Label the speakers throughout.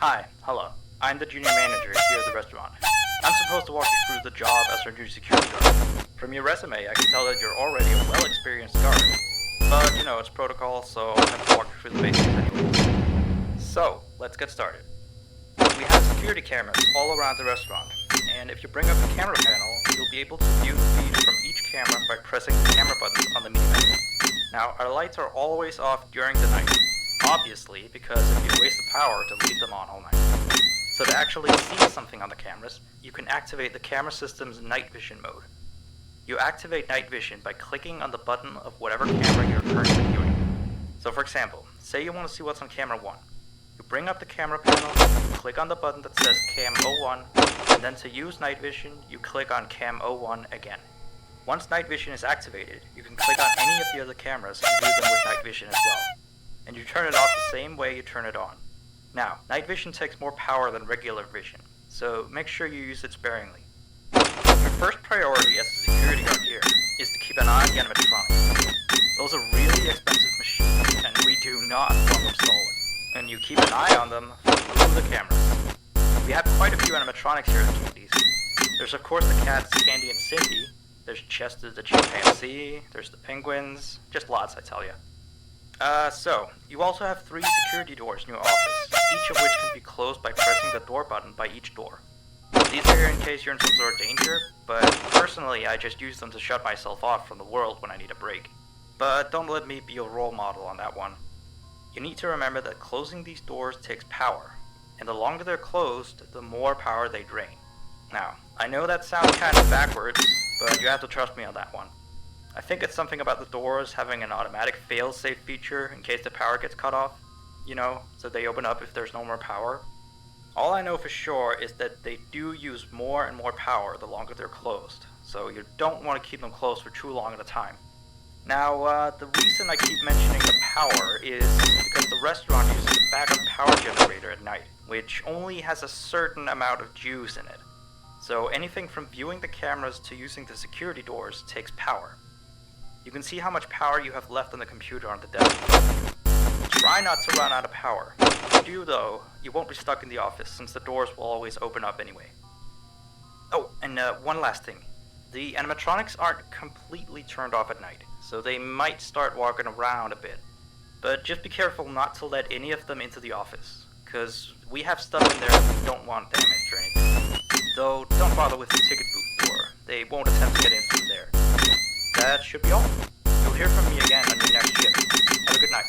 Speaker 1: Hi, hello. I'm the junior manager here at the restaurant. I'm supposed to walk you through the job as our new security guard. From your resume, I can tell that you're already a well-experienced guard. But, it's protocol, so I have to walk you through the basics anyway. So, let's get started. We have security cameras all around the restaurant, and if you bring up the camera panel, you'll be able to view the feed from each camera by pressing the camera buttons on the menu. Now, our lights are always off during the night. Obviously, because it'd be a waste of power to leave them on all night. So to actually see something on the cameras, you can activate the camera system's night vision mode. You activate night vision by clicking on the button of whatever camera you're currently viewing. So for example, say you want to see what's on camera 1. You bring up the camera panel, you click on the button that says Cam 01, and then to use night vision, you click on Cam 01 again. Once night vision is activated, you can click on any of the other cameras and view them with night vision as well. And you turn it off the same way you turn it on. Now, night vision takes more power than regular vision, so make sure you use it sparingly. Your first priority as a security guard here is to keep an eye on the animatronics. Those are really expensive machines, and we do not want them stolen. And you keep an eye on them through the cameras. We have quite a few animatronics here at Candy's. There's of course the cats Candy and Cindy, there's Chester the chimpanzee, there's the penguins, just lots I tell ya. So, you also have 3 security doors in your office, each of which can be closed by pressing the door button by each door. These are here in case you're in some sort of danger, but personally I just use them to shut myself off from the world when I need a break. But don't let me be your role model on that one. You need to remember that closing these doors takes power, and the longer they're closed, the more power they drain. Now, I know that sounds kind of backwards, but you have to trust me on that one. I think it's something about the doors having an automatic fail-safe feature in case the power gets cut off, so they open up if there's no more power. All I know for sure is that they do use more and more power the longer they're closed, so you don't want to keep them closed for too long at a time. Now, the reason I keep mentioning the power is because the restaurant uses a backup power generator at night, which only has a certain amount of juice in it. So anything from viewing the cameras to using the security doors takes power. You can see how much power you have left on the computer on the desk. Try not to run out of power. If you do though, you won't be stuck in the office since the doors will always open up anyway. Oh, and one last thing. The animatronics aren't completely turned off at night, so they might start walking around a bit. But just be careful not to let any of them into the office, cause we have stuff in there that we don't want damaged or anything. Though, don't bother with the ticket booth door. They won't attempt to get in through there. That should be all. You'll hear from me again on your next shift. Have a good night.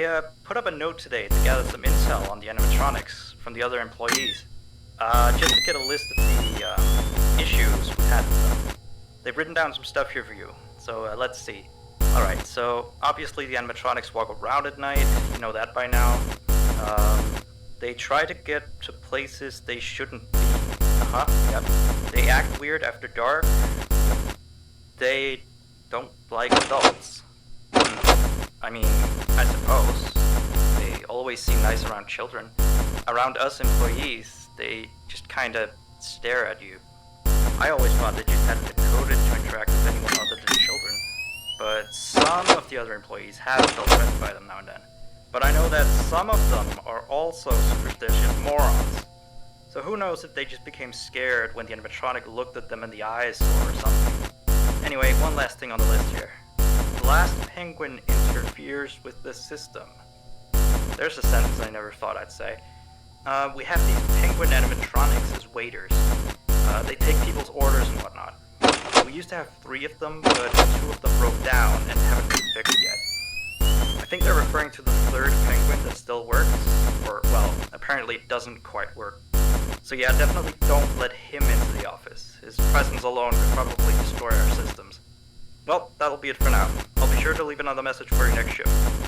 Speaker 1: I put up a note today to gather some intel on the animatronics from the other employees, just to get a list of the issues we've had with them. They've written down some stuff here for you, so let's see. Alright, so obviously the animatronics walk around at night, you know that by now. They try to get to places they shouldn't be. Yep. They act weird after dark. They don't like adults. I mean, I suppose. They always seem nice around children. Around us employees, they just kinda stare at you. I always thought they just hadn't been coded to interact with anyone other than children. But some of the other employees have felt threatened by them now and then. But I know that some of them are also superstitious morons. So who knows if they just became scared when the animatronic looked at them in the eyes or something. Anyway, one last thing on the list here. The last penguin interferes with the system. There's a sentence I never thought I'd say. We have these penguin animatronics as waiters. They take people's orders and whatnot. We used to have 3 of them, but 2 of them broke down and haven't been fixed yet. I think they're referring to the 3rd penguin that still works, or, well, apparently it doesn't quite work. So yeah, definitely don't let him into the office. His presence alone could probably destroy our systems. Well, that'll be it for now. I'll be sure to leave another message for your next shift.